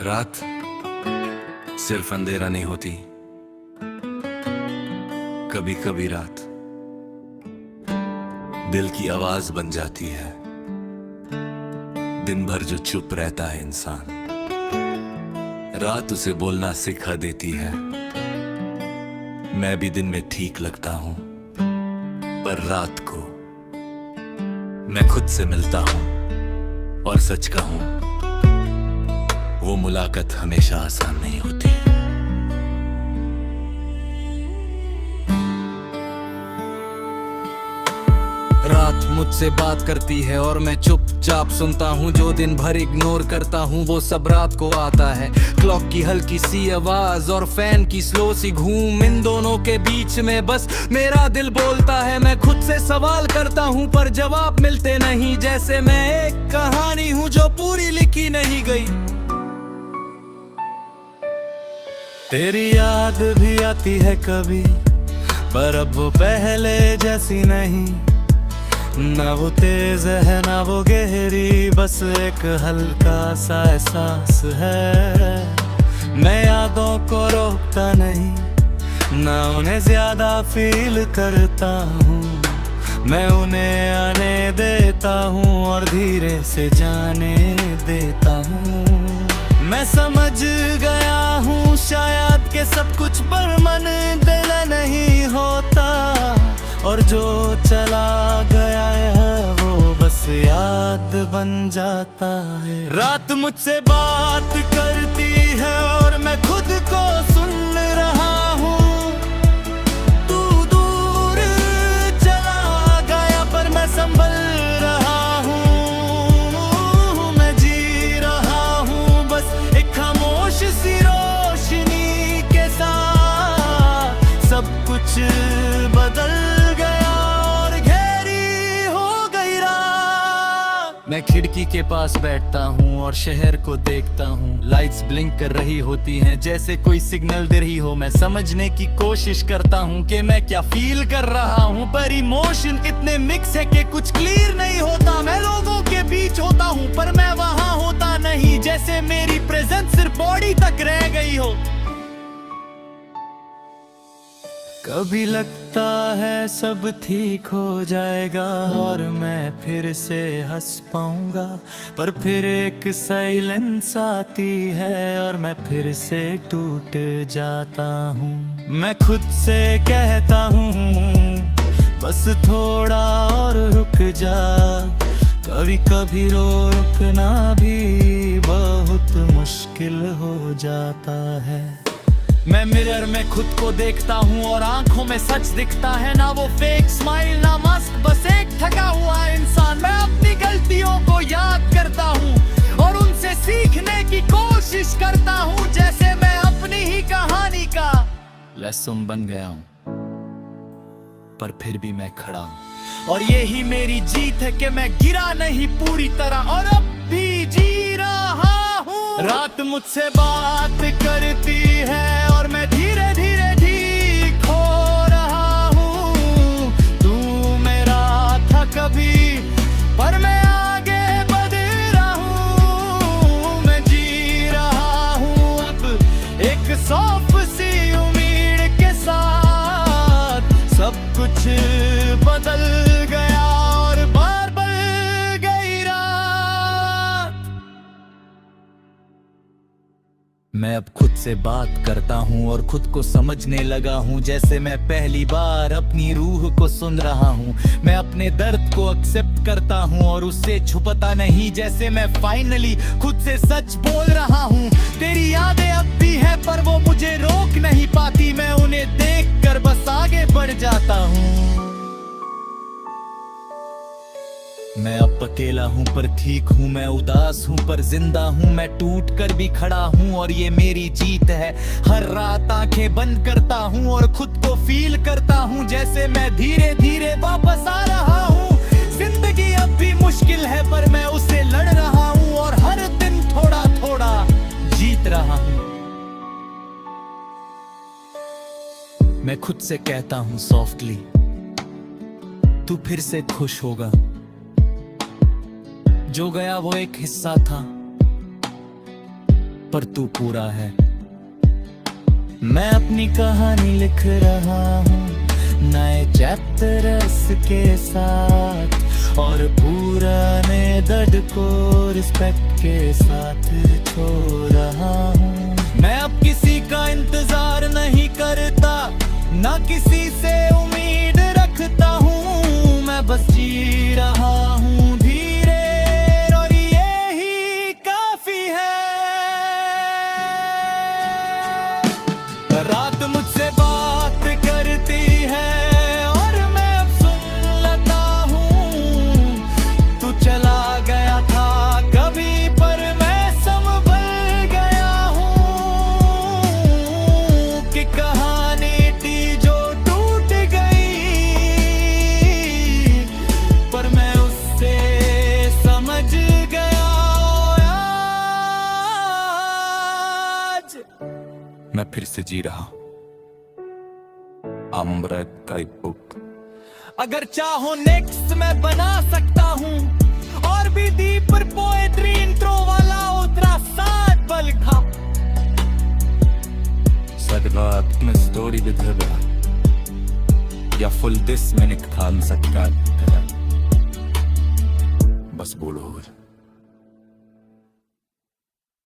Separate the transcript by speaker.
Speaker 1: रात सिर्फ अंधेरा नहीं होती, कभी कभी रात दिल की आवाज बन जाती है। दिन भर जो चुप रहता है इंसान, रात उसे बोलना सिखा देती है। मैं भी दिन में ठीक लगता हूं, पर रात को मैं खुद से मिलता हूं और सच कहूं, वो मुलाकात हमेशा आसान नहीं होती।
Speaker 2: रात मुझसे बात करती है और मैं चुपचाप सुनता हूँ। जो दिन भर इग्नोर करता हूँ वो सब रात को आता है। क्लॉक की हल्की सी आवाज और फैन की स्लो सी घूम, इन दोनों के बीच में बस मेरा दिल बोलता है। मैं खुद से सवाल करता हूँ पर जवाब मिलते नहीं, जैसे मैं एक कहानी हूँ जो पूरी लिखी नहीं गई। तेरी याद भी आती है कभी, पर अब वो पहले जैसी नहीं। ना वो तेज है ना वो गहरी, बस एक हल्का सा एहसास है। मैं यादों को रोकता नहीं, ना उन्हें ज्यादा फील करता हूँ। मैं उन्हें आने देता हूँ और धीरे से जाने देता हूँ। मैं समझ गया हूँ शायद के सब कुछ पर मन दिल नहीं होता, और जो चला गया है वो बस याद बन जाता है। रात मुझसे बात करती है और मैं खुद को सुन रहा हूँ। तू दूर चला गया पर मैं संभल रहा हूँ। मैं जी रहा हूँ बस एक खामोश सी रोशनी के साथ। सब कुछ बदल मैं खिड़की के पास बैठता हूँ और शहर को देखता हूँ। लाइट्स ब्लिंक कर रही होती हैं जैसे कोई सिग्नल दे रही हो। मैं समझने की कोशिश करता हूँ कि मैं क्या फील कर रहा हूँ, पर इमोशन इतने मिक्स है कि कुछ क्लियर नहीं होता। मैं लोगों के बीच होता हूँ पर मैं वहाँ होता नहीं, जैसे मेरी प्रेजेंस सिर्फ बॉडी तक रह गई हो। कभी लगता है सब ठीक हो जाएगा और मैं फिर से हंस पाऊंगा, पर फिर एक साइलेंस आती है और मैं फिर से टूट जाता हूँ। मैं खुद से कहता हूँ बस थोड़ा और रुक जा। कभी कभी रुकना भी बहुत मुश्किल हो जाता है। मैं मिरर में खुद को देखता हूँ और आंखों में सच दिखता है। ना वो फेक स्माइल ना मास्क, बस एक थका हुआ इंसान। मैं अपनी गलतियों को याद करता हूँ और उनसे सीखने की कोशिश करता हूँ, जैसे मैं अपनी ही कहानी का लेसन बन गया हूँ। पर फिर भी मैं खड़ा हूँ और यही मेरी जीत है कि मैं गिरा नहीं पूरी तरह और अब भी जी रहा हूँ। रात मुझसे बात करती है और मैं धीरे धीरे ठीक हो रहा हूँ। तू मेरा था कभी पर मैं आगे बढ़ रहा हूँ। मैं जी रहा हूँ अब एक सौंफ सी उम्मीद के साथ। सब कुछ बदल गया और बार बढ़ गई रात। मैं अब खुद से बात करता हूँ और खुद को समझने लगा हूँ, जैसे मैं पहली बार अपनी रूह को सुन रहा हूँ। मैं अपने दर्द को एक्सेप्ट करता हूँ और उससे छुपता नहीं, जैसे मैं फाइनली खुद से सच बोल रहा हूँ। तेरी यादें अब भी है पर वो मुझे रोक नहीं पाती। मैं उन्हें देखकर बस आगे बढ़ जाता हूँ। मैं अब अकेला हूँ पर ठीक हूँ, मैं उदास हूँ पर जिंदा हूँ। मैं टूट कर भी खड़ा हूँ और ये मेरी जीत है। हर रात आंखें बंद करता हूँ और खुद को फील करता हूँ, जैसे मैं धीरे धीरे वापस आ रहा हूँ। जिंदगी अब भी मुश्किल है पर मैं उसे लड़ रहा हूँ और हर दिन थोड़ा थोड़ा जीत रहा हूँ। मैं खुद से कहता हूँ सॉफ्टली, तू फिर से खुश होगा। जो गया वो एक हिस्सा था, पर तू पूरा है। मैं अपनी कहानी लिख रहा हूँ नए चैप्टर्स के साथ, और पुराने दर्द को रिस्पेक्ट के साथ छोड़ रहा हूँ। मैं अब किसी का इंतजार नहीं करता, ना किसी से उम्मीद रखता हूँ। मैं बस जी रहा हूँ धीरे, और यही काफी है। रात मुझसे बात करती है और मैं अब सुन लेता हूँ। तू चला गया था कभी पर मैं संभल गया हूँ, कि कहानी थी जो टूट गई, पर मैं उससे समझ गया आज। मैं फिर से जी रहा हूं अमृत का एक बुक। अगर चाहो नेक्स्ट मैं बना सकता हूँ और भी डीपर पोएट्री, इंट्रो वाला उतरा साथ पल था। सदवात में स्टोरी विधवा या फुल 10 मिनट खान सकता, बस बोलो।